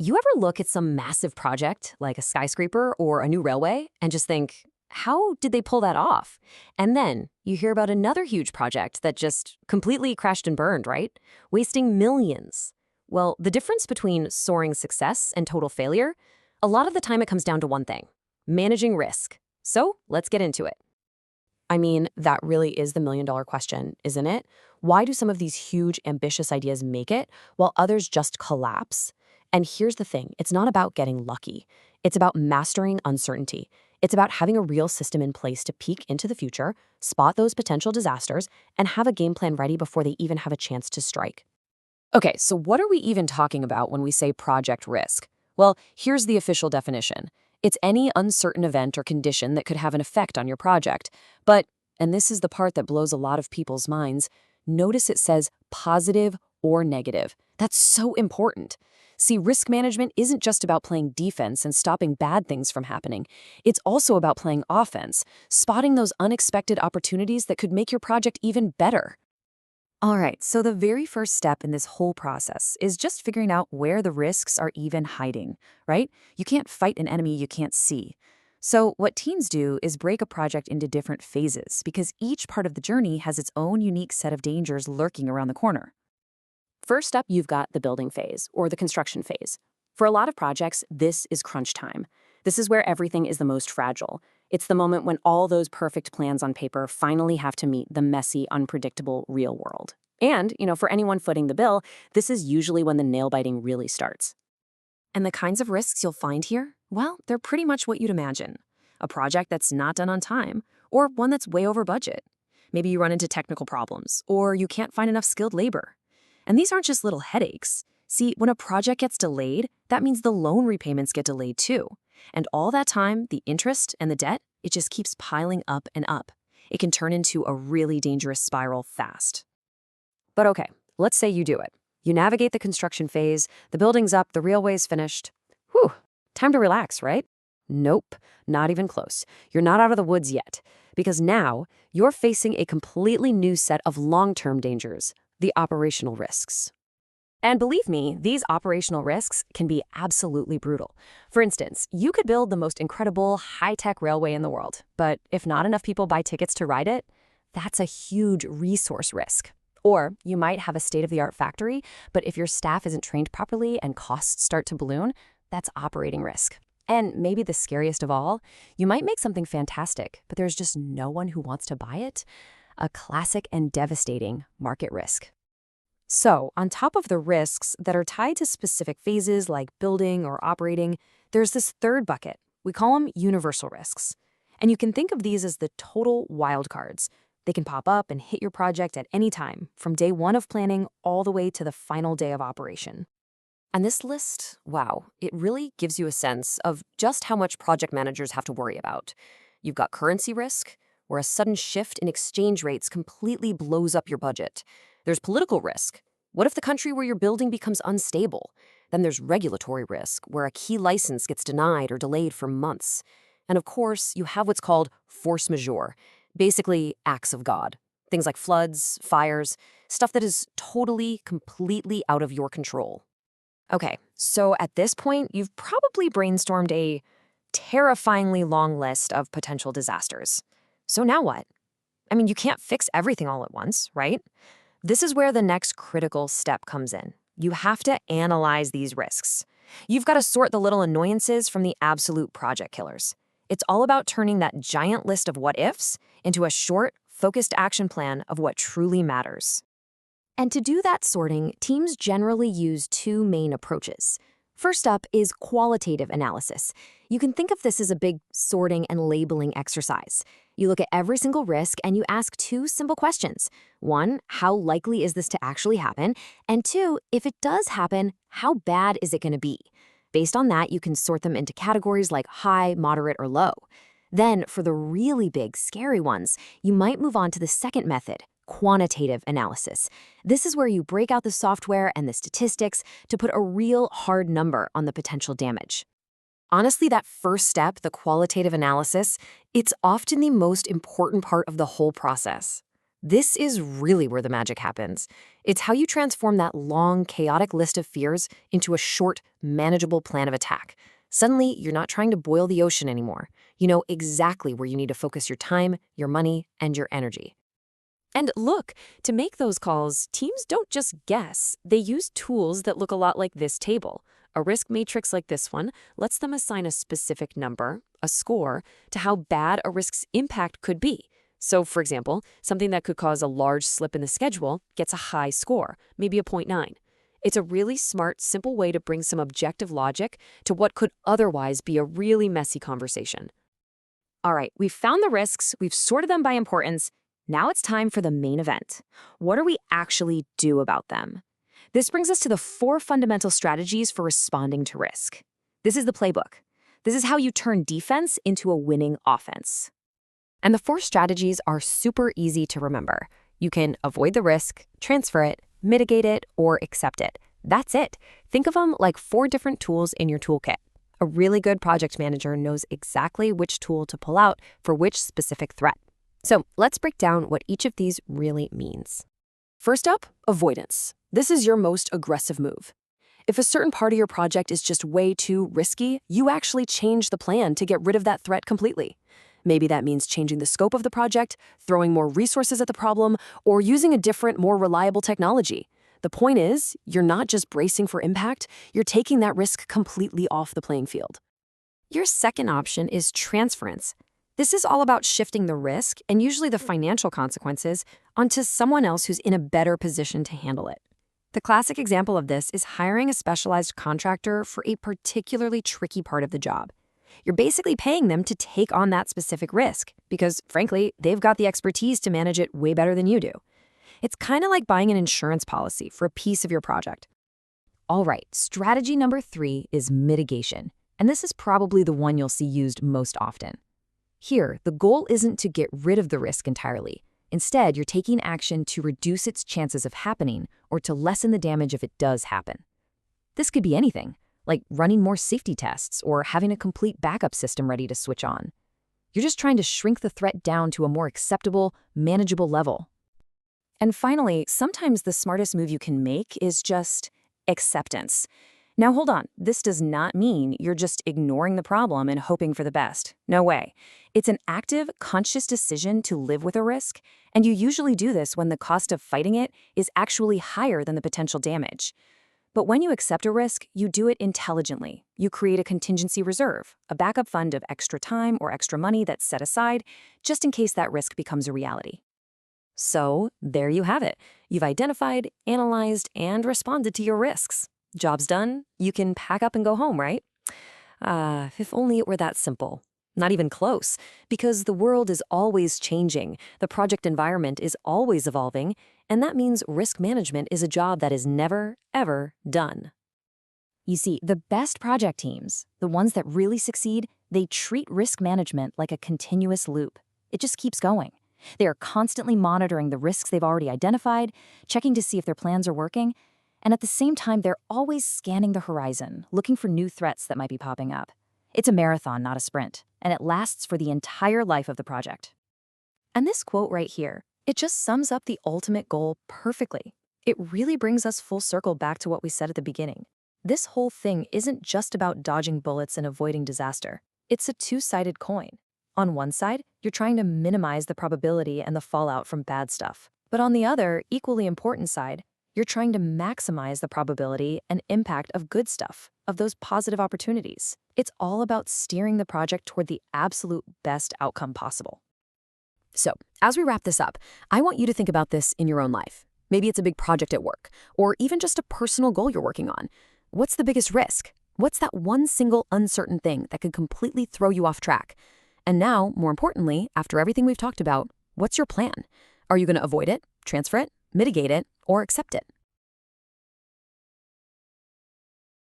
You ever look at some massive project, like a skyscraper or a new railway, and just think, how did they pull that off? And then you hear about another huge project that just completely crashed and burned, right? Wasting millions. Well, the difference between soaring success and total failure, a lot of the time it comes down to one thing: managing risk. So let's get into it. I mean, that really is the million-dollar question, isn't it? Why do some of these huge, ambitious ideas make it while others just collapse? And here's the thing, it's not about getting lucky. It's about mastering uncertainty. It's about having a real system in place to peek into the future, spot those potential disasters, and have a game plan ready before they even have a chance to strike. Okay, so what are we even talking about when we say project risk? Well, here's the official definition. It's any uncertain event or condition that could have an effect on your project. But, and this is the part that blows a lot of people's minds, notice it says positive or negative. That's so important. See, risk management isn't just about playing defense and stopping bad things from happening. It's also about playing offense, spotting those unexpected opportunities that could make your project even better. All right, so the very first step in this whole process is just figuring out where the risks are even hiding, right? You can't fight an enemy you can't see. So what teams do is break a project into different phases because each part of the journey has its own unique set of dangers lurking around the corner. First up, you've got the building phase, or the construction phase. For a lot of projects, this is crunch time. This is where everything is the most fragile. It's the moment when all those perfect plans on paper finally have to meet the messy, unpredictable real world. And, for anyone footing the bill, this is usually when the nail-biting really starts. And the kinds of risks you'll find here, well, they're pretty much what you'd imagine. A project that's not done on time, or one that's way over budget. Maybe you run into technical problems, or you can't find enough skilled labor. And these aren't just little headaches. See, when a project gets delayed, that means the loan repayments get delayed too. And all that time, the interest and the debt, it just keeps piling up and up. It can turn into a really dangerous spiral fast. But okay, let's say you do it. You navigate the construction phase, the building's up, the railway's finished. Whew, time to relax, right? Nope, not even close. You're not out of the woods yet, because now you're facing a completely new set of long-term dangers, the operational risks. And believe me, these operational risks can be absolutely brutal. For instance, you could build the most incredible high-tech railway in the world, but if not enough people buy tickets to ride it, that's a huge resource risk. Or you might have a state-of-the-art factory, but if your staff isn't trained properly and costs start to balloon, that's operating risk. And maybe the scariest of all, you might make something fantastic, but there's just no one who wants to buy it. A classic and devastating market risk. So, on top of the risks that are tied to specific phases like building or operating, there's this third bucket. We call them universal risks. And you can think of these as the total wildcards. They can pop up and hit your project at any time, from day one of planning all the way to the final day of operation. And this list, wow, it really gives you a sense of just how much project managers have to worry about. You've got currency risk, where a sudden shift in exchange rates completely blows up your budget. There's political risk. What if the country where you're building becomes unstable? Then there's regulatory risk, where a key license gets denied or delayed for months. And of course, you have what's called force majeure, basically acts of God. Things like floods, fires, stuff that is totally, completely out of your control. Okay, so at this point, you've probably brainstormed a terrifyingly long list of potential disasters. So now what? I mean, you can't fix everything all at once, right? This is where the next critical step comes in. You have to analyze these risks. You've got to sort the little annoyances from the absolute project killers. It's all about turning that giant list of what-ifs into a short, focused action plan of what truly matters. And to do that sorting, teams generally use two main approaches. First up is qualitative analysis. You can think of this as a big sorting and labeling exercise. You look at every single risk and you ask two simple questions. One, how likely is this to actually happen? And two, if it does happen, how bad is it going to be? Based on that, you can sort them into categories like high, moderate, or low. Then, for the really big, scary ones, you might move on to the second method, quantitative analysis. This is where you break out the software and the statistics to put a real hard number on the potential damage. Honestly, that first step, the qualitative analysis, it's often the most important part of the whole process. This is really where the magic happens. It's how you transform that long, chaotic list of fears into a short, manageable plan of attack. Suddenly, you're not trying to boil the ocean anymore. You know exactly where you need to focus your time, your money, and your energy. And look, to make those calls, teams don't just guess. They use tools that look a lot like this table. A risk matrix like this one lets them assign a specific number, a score, to how bad a risk's impact could be. So, for example, something that could cause a large slip in the schedule gets a high score, maybe a 0.9. It's a really smart, simple way to bring some objective logic to what could otherwise be a really messy conversation. All right, we've found the risks, we've sorted them by importance. Now it's time for the main event. What do we actually do about them? This brings us to the 4 fundamental strategies for responding to risk. This is the playbook. This is how you turn defense into a winning offense. And the 4 strategies are super easy to remember. You can avoid the risk, transfer it, mitigate it, or accept it. That's it. Think of them like 4 different tools in your toolkit. A really good project manager knows exactly which tool to pull out for which specific threat. So let's break down what each of these really means. First up, avoidance. This is your most aggressive move. If a certain part of your project is just way too risky, you actually change the plan to get rid of that threat completely. Maybe that means changing the scope of the project, throwing more resources at the problem, or using a different, more reliable technology. The point is, you're not just bracing for impact, you're taking that risk completely off the playing field. Your second option is transference. This is all about shifting the risk, and usually the financial consequences, onto someone else who's in a better position to handle it. The classic example of this is hiring a specialized contractor for a particularly tricky part of the job. You're basically paying them to take on that specific risk because, frankly, they've got the expertise to manage it way better than you do. It's kind of like buying an insurance policy for a piece of your project. All right, strategy number 3 is mitigation, and this is probably the one you'll see used most often. Here, the goal isn't to get rid of the risk entirely. Instead, you're taking action to reduce its chances of happening or to lessen the damage if it does happen. This could be anything, like running more safety tests or having a complete backup system ready to switch on. You're just trying to shrink the threat down to a more acceptable, manageable level. And finally, sometimes the smartest move you can make is just acceptance. Now hold on, this does not mean you're just ignoring the problem and hoping for the best. No way. It's an active, conscious decision to live with a risk, and you usually do this when the cost of fighting it is actually higher than the potential damage. But when you accept a risk, you do it intelligently. You create a contingency reserve, a backup fund of extra time or extra money that's set aside, just in case that risk becomes a reality. So, there you have it. You've identified, analyzed, and responded to your risks. Job's done, you can pack up and go home, right? If only it were that simple. Not even close, because the world is always changing, the project environment is always evolving, and that means risk management is a job that is never, ever done. You see, the best project teams, the ones that really succeed, they treat risk management like a continuous loop. It just keeps going. They are constantly monitoring the risks they've already identified, checking to see if their plans are working, and at the same time, they're always scanning the horizon, looking for new threats that might be popping up. It's a marathon, not a sprint, and it lasts for the entire life of the project. And this quote right here, it just sums up the ultimate goal perfectly. It really brings us full circle back to what we said at the beginning. This whole thing isn't just about dodging bullets and avoiding disaster. It's a two-sided coin. On one side, you're trying to minimize the probability and the fallout from bad stuff. But on the other, equally important side, you're trying to maximize the probability and impact of good stuff, of those positive opportunities. It's all about steering the project toward the absolute best outcome possible. So, as we wrap this up, I want you to think about this in your own life. Maybe it's a big project at work, or even just a personal goal you're working on. What's the biggest risk? What's that one single uncertain thing that could completely throw you off track? And now, more importantly, after everything we've talked about, what's your plan? Are you going to avoid it, transfer it, mitigate it, or accept it?